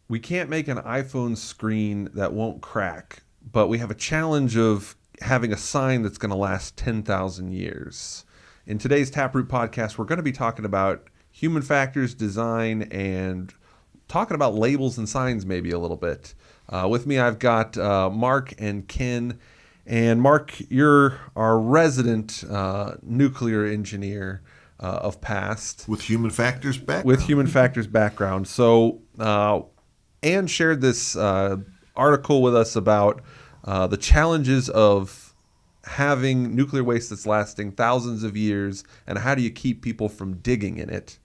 we can't make an iPhone screen that won't crack, but we have a challenge of having a sign that's going to last 10,000 years. In today's Taproot podcast, we're going to be talking about human factors, design, and talking about labels and signs maybe a little bit. With me, I've got Mark and Ken. And Mark, you're our resident nuclear engineer of past. With human factors background. With human factors background. So Anne shared this article with us about the challenges of having nuclear waste that's lasting thousands of years, and how do you keep people from digging in it.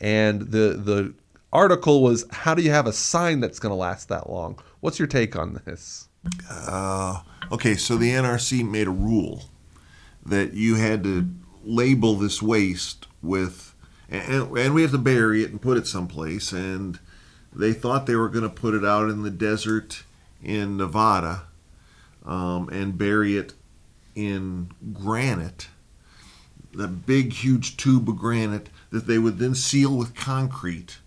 And the article was, how do you have a sign that's going to last that long? What's your take on this? Okay, so the NRC made a rule that you had to label this waste with, and we have to bury it and put it someplace, and they thought they were going to put it out in the desert in Nevada and bury it in granite, the big, huge tube of granite that they would then seal with concrete.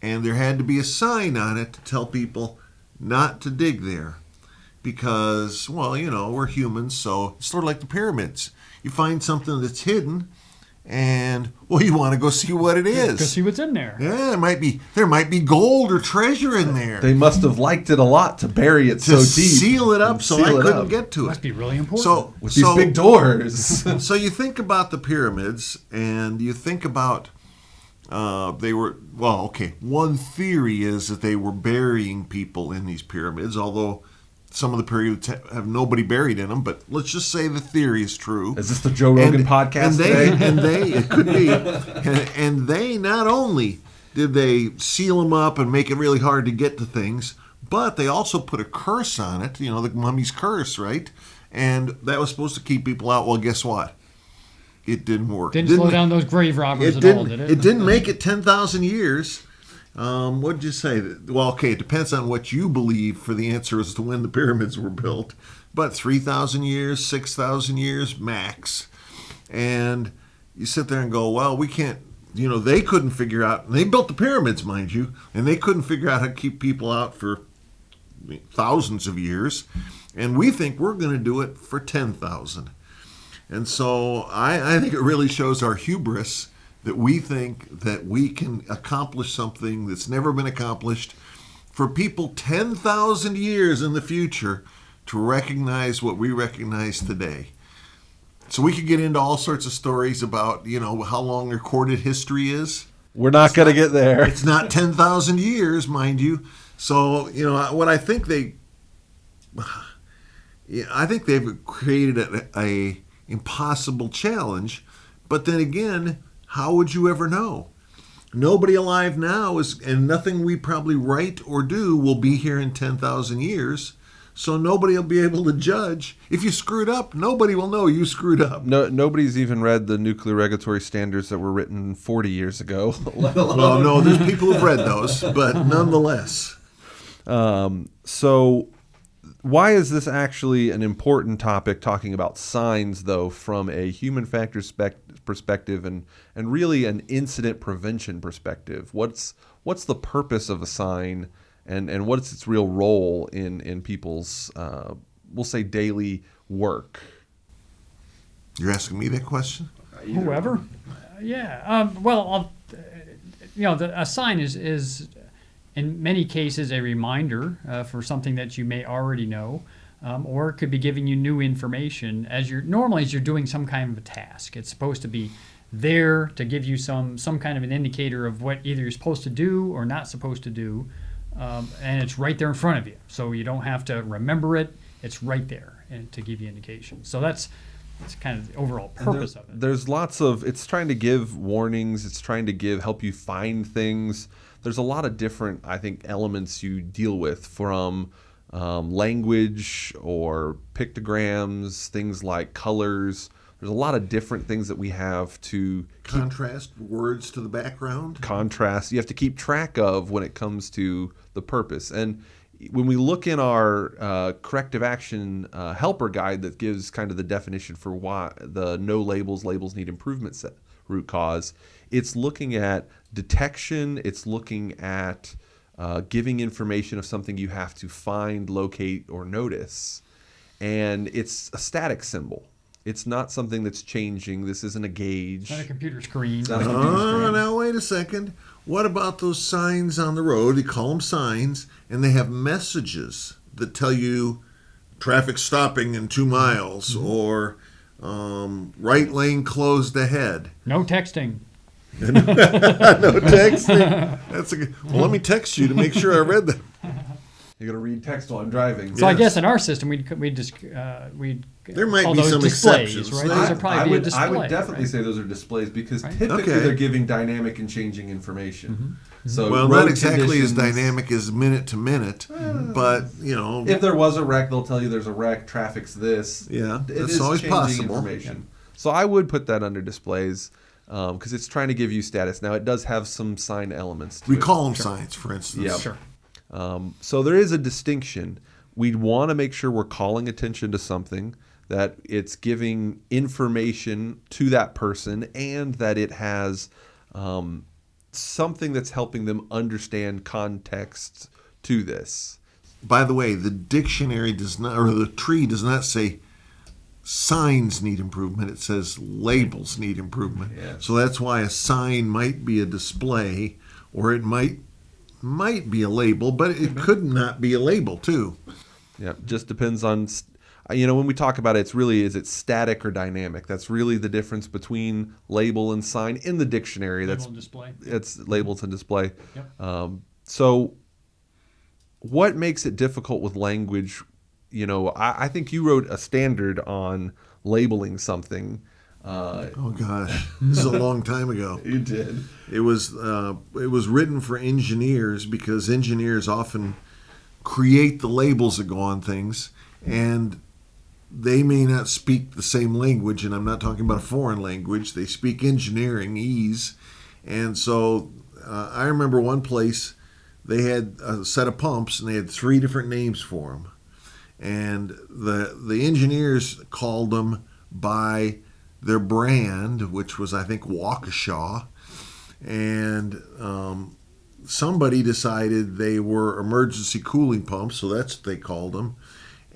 And there had to be a sign on it to tell people not to dig there because, well, you know, we're humans, so it's sort of like the pyramids. You find something that's hidden and, well, you want to go see what it is. Go see what's in there. Yeah, there might be gold or treasure in there. They must have liked it a lot to bury it so deep. Seal it up so I couldn't get to it. Must be really important. So, with these big doors. So you think about the pyramids and you think about one theory is that they were burying people in these pyramids, although some of the pyramids have nobody buried in them, but let's just say the theory is true. Is this the Joe Rogan podcast today? It could be. And they not only did they seal them up and make it really hard to get to things, but they also put a curse on it, you know, the mummy's curse, right? And that was supposed to keep people out. Well, guess what? It didn't work. Didn't slow down those grave robbers at all, did it? It didn't make it 10,000 years. What did you say? Well, okay, it depends on what you believe for the answer as to when the pyramids were built. But 3,000 years, 6,000 years max. And you sit there and go, well, we can't, you know, they couldn't figure out, they built the pyramids, mind you, and they couldn't figure out how to keep people out for thousands of years. And we think we're going to do it for 10,000. And so I think it really shows our hubris that we think that we can accomplish something that's never been accomplished for people 10,000 years in the future to recognize what we recognize today. So we could get into all sorts of stories about, you know, how long recorded history is. We're not going to get there. It's not 10,000 years, mind you. So, you know, what I think they've created a impossible challenge, but then again, how would you ever know? Nobody alive now and nothing we probably write or do will be here in 10,000 years, so nobody will be able to judge. If you screwed up, nobody will know you screwed up. No, nobody's even read the nuclear regulatory standards that were written 40 years ago. Well, no, there's people who've read those, but nonetheless. So why is this actually an important topic, talking about signs, though, from a human factors perspective and really an incident prevention perspective? What's the purpose of a sign, and what's its real role in people's, we'll say, daily work? You're asking me that question? Whoever. Yeah. A sign is in many cases a reminder for something that you may already know, or it could be giving you new information as you're doing some kind of a task. It's supposed to be there to give you some kind of an indicator of what either you're supposed to do or not supposed to do, and it's right there in front of you, so you don't have to remember it. It's right there and to give you indication. So that's kind of the overall purpose of it. There's lots of, it's trying to give warnings, it's trying to help you find things. There's a lot of different, I think, elements you deal with, from language or pictograms, things like colors. There's a lot of different things that we have to contrast words to the background. Contrast. You have to keep track of when it comes to the purpose. And when we look in our corrective action helper guide that gives kind of the definition for why the no labels need improvement root cause, it's looking at detection, it's looking at giving information of something you have to find, locate, or notice. And it's a static symbol. It's not something that's changing. This isn't a gauge. It's not a computer screen. It's not a computer Oh, screen. now wait a second. What about those signs on the road? You call them signs, and they have messages that tell you traffic stopping in 2 miles or right lane closed ahead. No texting. No texting. That's a good. Well, let me text you to make sure I read that. You're gonna read text while I'm driving. So I Yes. guess in our system we'd There might call be those some displays, exceptions. right? Those are probably I be a would, display. I would definitely right? say those are displays because Right. typically Okay. they're giving dynamic and changing information. So Well, road not exactly as conditions- dynamic as minute to minute, but If there was a wreck, they'll tell you there's a wreck. Traffic's this. Yeah, It that's is always changing possible. information. So I would put that under displays because it's trying to give you status. Now it does have some sign elements to we it. call them signs, for instance. Yeah. Sure. So there is a distinction. We'd want to make sure we're calling attention to something, that it's giving information to that person, and that it has something that's helping them understand context to this. By the way, the dictionary does not, or the tree does not say signs need improvement. It says labels need improvement. Yes. So that's why a sign might be a display, or it might be a label, but it could not be a label too. Yeah, just depends on, when we talk about it, it's really, is it static or dynamic? That's really the difference between label and sign in the dictionary. Label and display. It's labels and display. Yep. So what makes it difficult with language? I think you wrote a standard on labeling something. Oh gosh, this is a long time ago. You did. It was written for engineers because engineers often create the labels that go on things, and they may not speak the same language, and I'm not talking about a foreign language. They speak engineeringese, and so I remember one place they had a set of pumps, and they had 3 different names for them, and the engineers called them by their brand, which was, I think, Waukesha, and somebody decided they were emergency cooling pumps, so that's what they called them.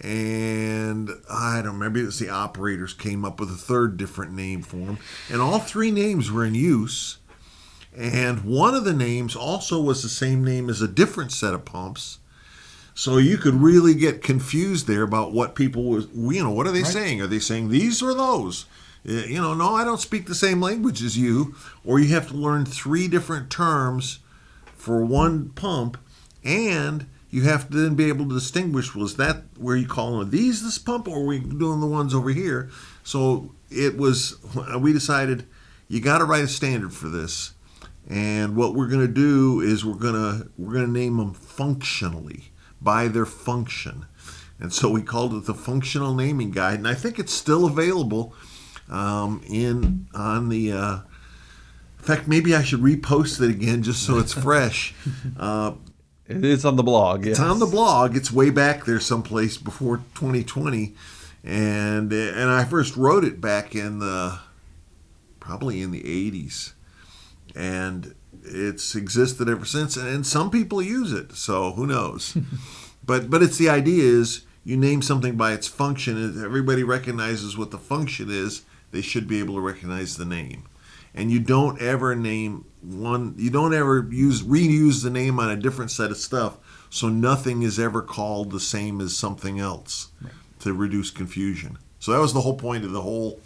And I don't remember, it was the operators came up with a 3rd different name for them. And all 3 names were in use. And one of the names also was the same name as a different set of pumps. So you could really get confused there about what people was, what are they saying? Are they saying these or those? No, I don't speak the same language as you. Or you have to learn 3 different terms for one pump, and you have to then be able to distinguish, was that where you call them these this pump, or are we doing the ones over here? So we decided you got to write a standard for this, and what we're going to do is we're going to name them functionally by their function, and so we called it the Functional Naming Guide, and I think it's still available in fact, maybe I should repost it again just so it's fresh. It is on the blog. Yes. It's on the blog. It's way back there someplace before 2020. And I first wrote it back probably in the 80s. And it's existed ever since. And some people use it, so who knows. But it's the idea is you name something by its function. And everybody recognizes what the function is. They should be able to recognize the name. And you don't ever reuse the name on a different set of stuff, so nothing is ever called the same as something else to reduce confusion. So that was the whole point of the whole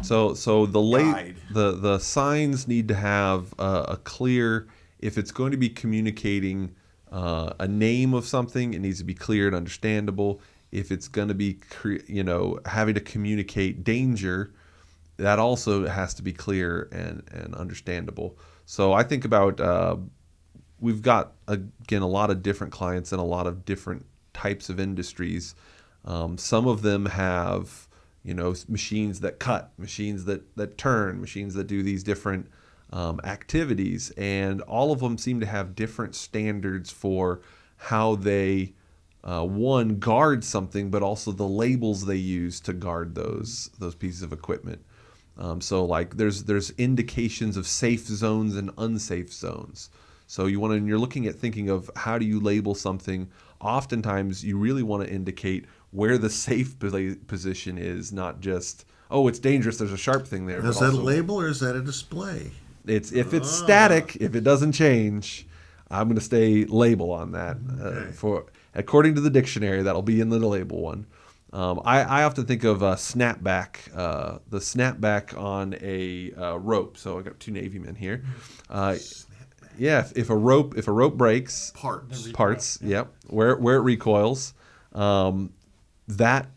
So guide. the signs need to have a clear, if it's going to be communicating a name of something, it needs to be clear and understandable. If it's going to be having to communicate danger, that also has to be clear and understandable. So I think about, we've got, again, a lot of different clients in a lot of different types of industries. Some of them have, machines that cut, machines that turn, machines that do these different activities. And all of them seem to have different standards for how they, guard something, but also the labels they use to guard those pieces of equipment. So like there's indications of safe zones and unsafe zones. So when you're looking at thinking of how do you label something, oftentimes you really want to indicate where the safe position is, not just, oh, it's dangerous, there's a sharp thing there. Is that a label or is that a display? If it's static, if it doesn't change, I'm going to stay label on that. For according to the dictionary, that'll be in the label one. I often think of snapback, the snapback on a rope. So I got two Navy men here. If a rope breaks, parts, yep, where it recoils, that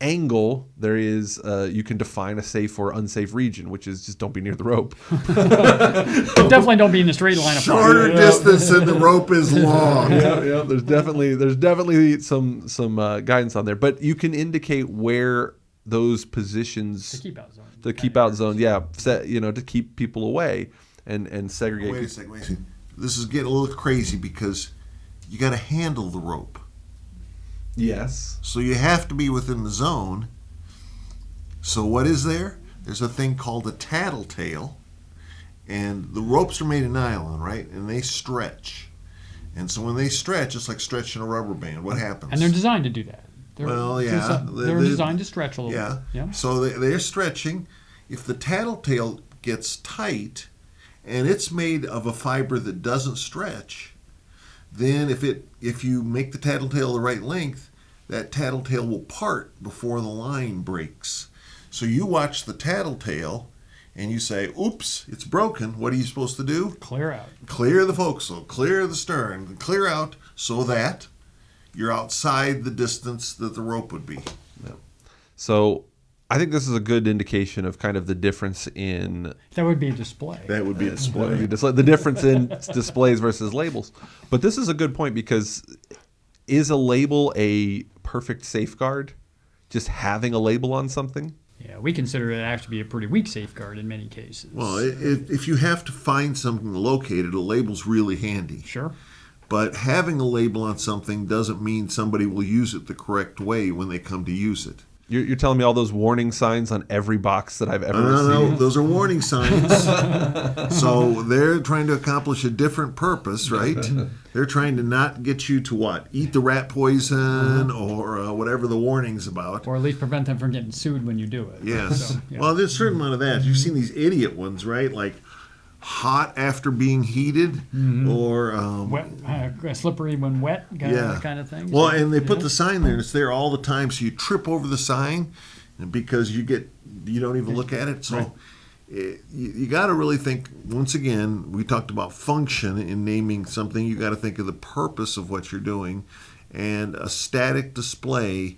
angle there is you can define a safe or unsafe region, which is just don't be near the rope. Definitely don't be in the straight line of shorter distance and the rope is long. Yeah, there's definitely some guidance on there, but you can indicate where those positions, the keep out zone, set, to keep people away and segregate. Wait a second. This is getting a little crazy because you got to handle the rope. Yes. So you have to be within the zone. So what is there? There's a thing called a tattletale, and the ropes are made of nylon, right? And they stretch. And so when they stretch, it's like stretching a rubber band. What happens? And they're designed to do that. They're designed to stretch a little bit. Yeah. So they're stretching. If the tattletale gets tight, and it's made of a fiber that doesn't stretch, then if you make the tattletale the right length, that tattletale will part before the line breaks. So you watch the tattletale and you say, oops, it's broken. What are you supposed to do? Clear out. Clear the forecastle, clear the stern, clear out so that you're outside the distance that the rope would be. Yeah. So I think this is a good indication of kind of the difference in... That would be a display. That would be a display. The difference in displays versus labels. But this is a good point because is a label a perfect safeguard? Just having a label on something? Yeah, we consider it actually to be a pretty weak safeguard in many cases. Well, if you have to find something located, a label's really handy. Sure. But having a label on something doesn't mean somebody will use it the correct way when they come to use it. You're telling me all those warning signs on every box that I've ever received? No, those are warning signs. So they're trying to accomplish a different purpose, right? They're trying to not get you to what? Eat the rat poison or whatever the warning's about. Or at least prevent them from getting sued when you do it. Yes. So, yeah. Well, there's a certain amount of that. You've seen these idiot ones, right? Like hot after being heated or wet, slippery when wet, that kind of thing. Well, and they put the sign there and it's there all the time, so you trip over the sign and because you don't even look at it. So you got to really think, once again, we talked about function in naming something. You got to think of the purpose of what you're doing, and a static display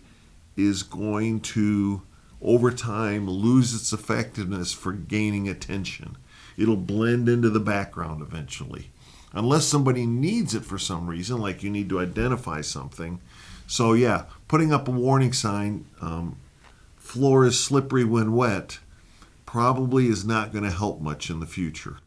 is going to over time lose its effectiveness for gaining attention. It'll blend into the background eventually, unless somebody needs it for some reason, like you need to identify something. So yeah, putting up a warning sign, floor is slippery when wet, probably is not going to help much in the future.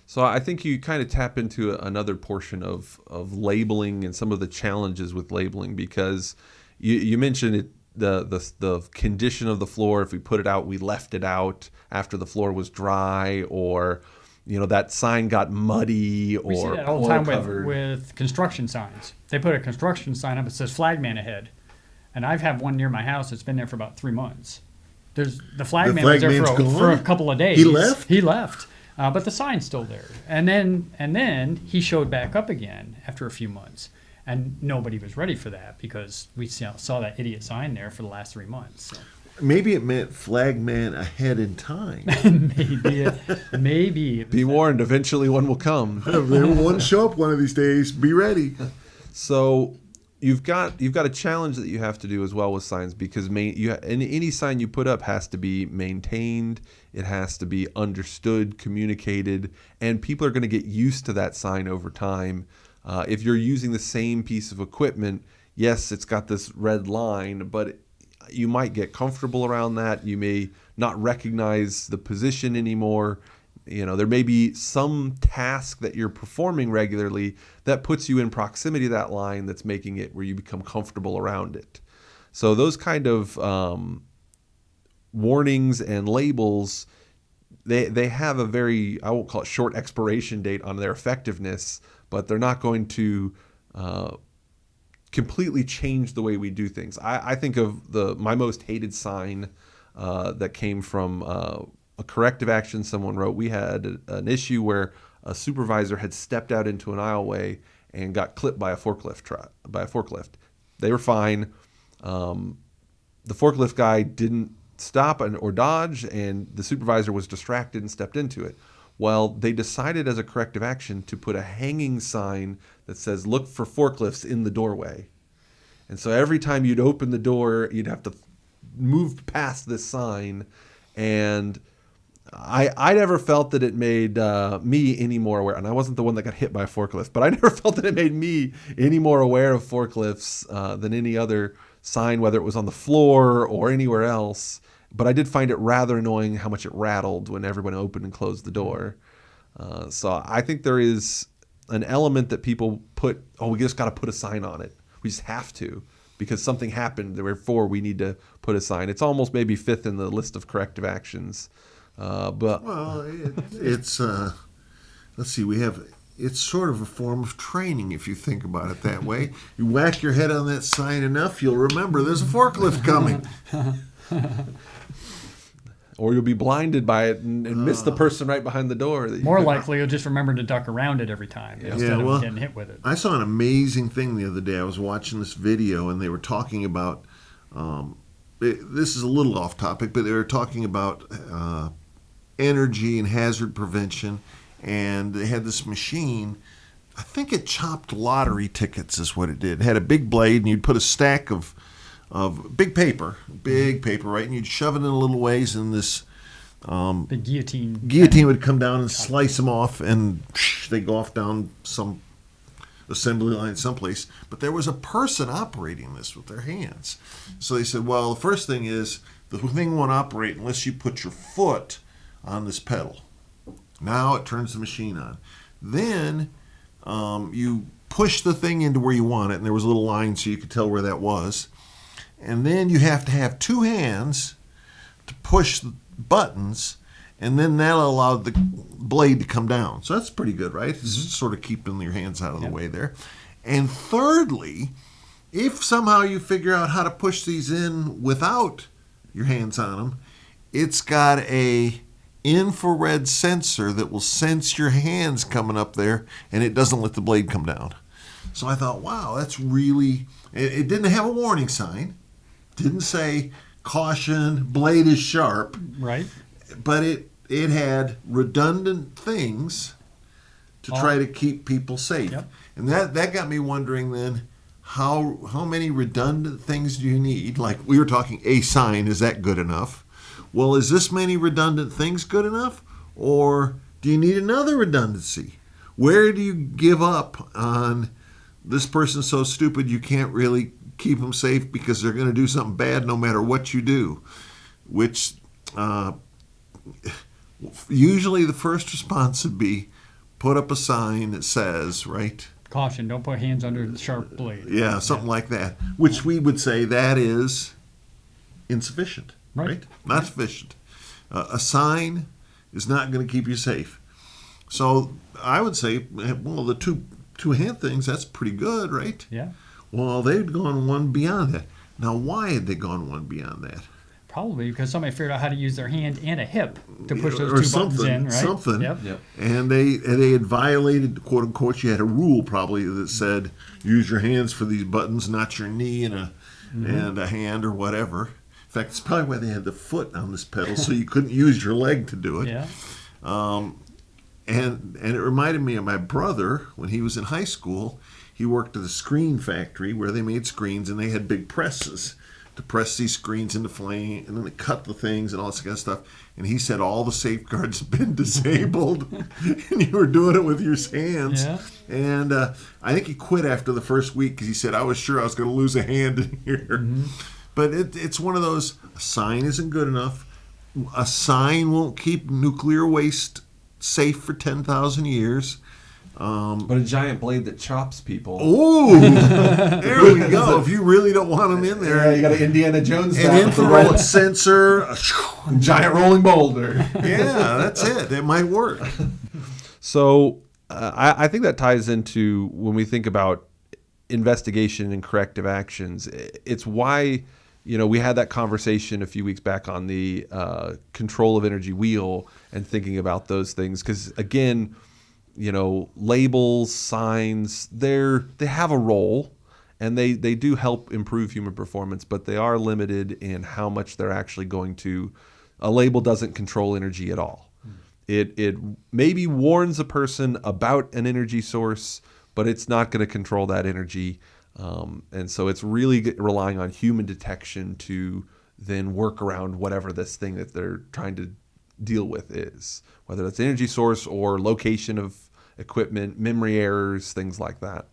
So I think you kind of tap into another portion of labeling and some of the challenges with labeling, because you mentioned it. The condition of the floor, if we put it out, we left it out after the floor was dry, or that sign got muddy, or we see that all the time with construction signs. They put a construction sign up that says flagman ahead, and I've had one near my house that's been there for about 3 months. The flagman was there for a couple of days. He left, but the sign's still there. And then he showed back up again after a few months. And nobody was ready for that because we saw that idiot sign there for the last 3 months. So. Maybe it meant flagman ahead in time. Maybe. Be warned, eventually one will come. There will one show up one of these days. Be ready. So you've got a challenge that you have to do as well with signs, because any sign you put up has to be maintained. It has to be understood, communicated, and people are going to get used to that sign over time. If you're using the same piece of equipment, yes, it's got this red line, but you might get comfortable around that. You may not recognize the position anymore. There may be some task that you're performing regularly that puts you in proximity to that line that's making it where you become comfortable around it. So those kind of warnings and labels, they have a very, I won't call it short expiration date on their effectiveness, but they're not going to completely change the way we do things. I think of my most hated sign that came from a corrective action someone wrote. We had an issue where a supervisor had stepped out into an aisleway and got clipped by a forklift. They were fine. The forklift guy didn't stop or dodge, and the supervisor was distracted and stepped into it. Well, they decided as a corrective action to put a hanging sign that says, "Look for forklifts in the doorway." And so every time you'd open the door, you'd have to move past this sign. And I never felt that it made me any more aware. And I wasn't the one that got hit by a forklift, but I never felt that it made me any more aware of forklifts than any other sign, whether it was on the floor or anywhere else. But I did find it rather annoying how much it rattled when everyone opened and closed the door. So I think there is an element that people put, we just got to put a sign on it. We just have to, because something happened, therefore we need to put a sign. It's almost maybe fifth in the list of corrective actions. It's let's see, it's sort of a form of training if you think about it that way. You whack your head on that sign enough, you'll remember there's a forklift coming. Or you'll be blinded by it and miss the person right behind the door. More likely, you'll just remember to duck around it every time instead of getting hit with it. I saw an amazing thing the other day. I was watching this video, and they were talking about, this is a little off topic, but they were talking about energy and hazard prevention, and they had this machine. I think it chopped lottery tickets is what it did. It had a big blade, and you'd put a stack of big paper, right? And you'd shove it in a little ways, and this big guillotine would come down and slice them off, and they go off down some assembly line someplace. But there was a person operating this with their hands. So they said, well, the first thing is the thing won't operate unless you put your foot on this pedal. Now it turns the machine on. Then you push the thing into where you want it, and there was a little line so you could tell where that was. And then you have to have two hands to push the buttons, and then that'll allow the blade to come down. So that's pretty good, right? It's just sort of keeping your hands out of the way there. And thirdly, if somehow you figure out how to push these in without your hands on them, it's got a infrared sensor that will sense your hands coming up there, and it doesn't let the blade come down. So I thought, wow, that's really... It didn't have a warning sign. Didn't say, caution, blade is sharp. Right. But it had redundant things to try to keep people safe. Yep. And that got me wondering then, how many redundant things do you need? Like we were talking a sign, is that good enough? Well, is this many redundant things good enough? Or do you need another redundancy? Where do you give up on this person's so stupid you can't really keep them safe because they're going to do something bad no matter what you do? Which usually the first response would be put up a sign that says, right? Caution, don't put hands under the sharp blade. Yeah, something like that. Which we would say that is insufficient, right? Not sufficient. A sign is not going to keep you safe. So I would say, well, the two hand things, that's pretty good, right? Yeah. Well, they'd gone one beyond that. Now, why had they gone one beyond that? Probably because somebody figured out how to use their hand and a hip to push those two buttons in, right? Something. Yep. And they had violated, quote unquote, you had a rule probably that said use your hands for these buttons, not your knee and a hand or whatever. In fact, it's probably why they had the foot on this pedal, so you couldn't use your leg to do it. Yeah. And it reminded me of my brother when he was in high school. He worked at a screen factory where they made screens, and they had big presses to press these screens into flame, and then they cut the things and all this kind of stuff. And he said all the safeguards had been disabled, and you were doing it with your hands. Yeah. And I think he quit after the first week because he said, I was sure I was going to lose a hand in here. But it's one of those, a sign isn't good enough. A sign won't keep nuclear waste safe for 10,000 years. But a giant blade that chops people. Oh, there we go. If you really don't want them in there, Yeah, you got an Indiana Jones an infrared sensor, giant rolling boulder. yeah, that's it. It might work. So I think that ties into when we think about investigation and corrective actions. It's why, we had that conversation a few weeks back on the control of energy wheel and thinking about those things. Because again, labels, signs, they have a role and they do help improve human performance, but they are limited in how much they're actually going to. A label doesn't control energy at all. It maybe warns a person about an energy source, but it's not going to control that energy. And so it's really relying on human detection to then work around whatever this thing that they're trying to deal with is, whether that's energy source or location of equipment, memory errors, things like that.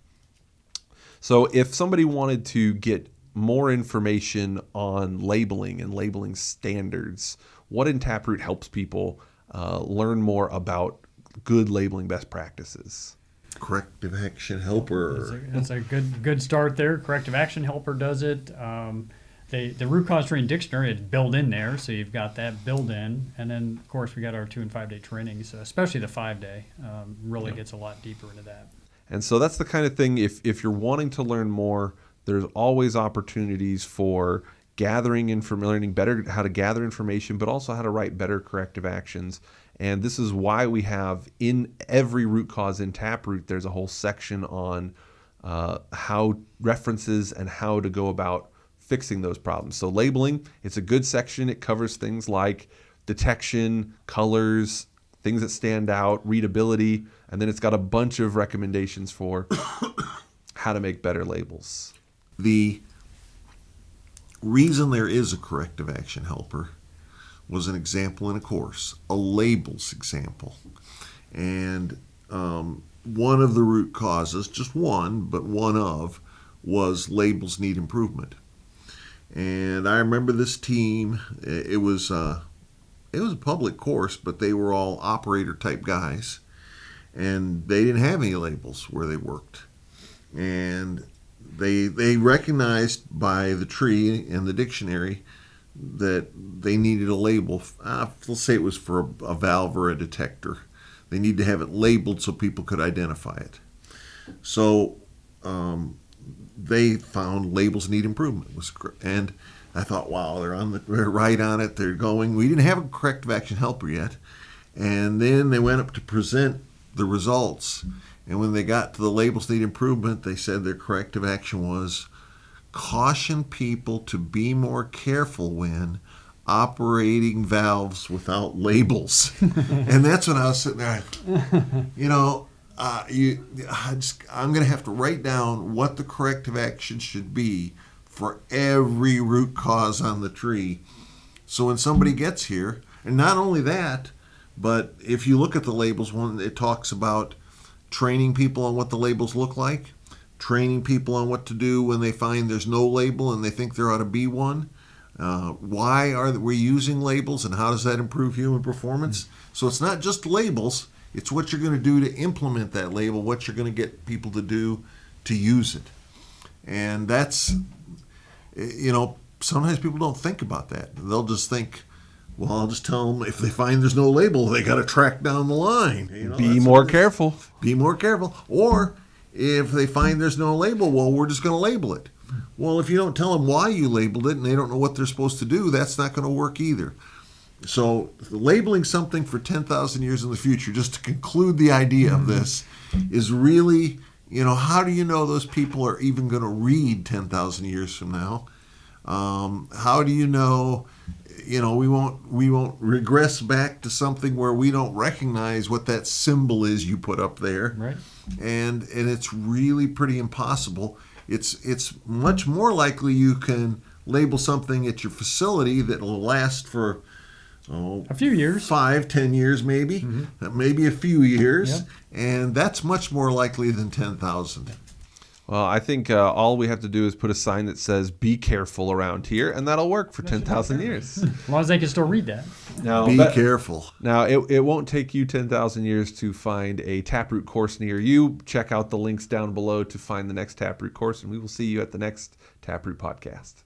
So if somebody wanted to get more information on labeling and labeling standards, what in Taproot helps people learn more about good labeling best practices? Corrective Action Helper. That's a good start there. Corrective Action Helper does it. The root cause training dictionary is built in there, so you've got that built in. And then, of course, we got our 2 and 5 day trainings, especially the 5-day really gets a lot deeper into that. And so that's the kind of thing, if you're wanting to learn more, there's always opportunities for learning better how to gather information, but also how to write better corrective actions. And this is why we have in every root cause in Taproot, there's a whole section on how references and how to go about fixing those problems. So labeling, it's a good section. It covers things like detection, colors, things that stand out, readability, and then it's got a bunch of recommendations for how to make better labels. The reason there is a corrective action helper was an example in a course, a labels example. And one of the root causes, just one, but one of, was labels need improvement. And I remember this team, it was a public course, but they were all operator type guys. And they didn't have any labels where they worked. And they recognized by the tree in the dictionary that they needed a label. Let's say it was for a valve or a detector. They need to have it labeled so people could identify it. So they found labels need improvement. And I thought, wow, they're right on it. They're going. We didn't have a corrective action helper yet. And then they went up to present the results. And when they got to the labels need improvement, they said their corrective action was caution people to be more careful when operating valves without labels. And that's when I was sitting there, I'm going to have to write down what the corrective action should be for every root cause on the tree. So when somebody gets here, and not only that, but if you look at the labels, one, it talks about training people on what the labels look like, training people on what to do when they find there's no label and they think there ought to be one. Why are we using labels and how does that improve human performance? So it's not just labels, it's what you're going to do to implement that label, what you're going to get people to do to use it. And that's, sometimes people don't think about that. They'll just think, well, I'll just tell them if they find there's no label, they got to track down the line. Be more careful. Be more careful. Or if they find there's no label, well, we're just going to label it. Well, if you don't tell them why you labeled it and they don't know what they're supposed to do, that's not going to work either. So labeling something for 10,000 years in the future, just to conclude the idea of this, is really, how do you know those people are even going to read 10,000 years from now? How do you know, we won't regress back to something where we don't recognize what that symbol is you put up there. Right. And it's really pretty impossible. It's much more likely you can label something at your facility that will last for a few years, 5-10 years maybe, maybe a few years, Yep. and that's much more likely than 10,000. Well, I think all we have to do is put a sign that says "Be careful" around here, and that'll work for 10,000 years. As long as they can still read that. Now, Be careful. Now, it won't take you 10,000 years to find a Taproot course near you. Check out the links down below to find the next Taproot course, and we will see you at the next Taproot podcast.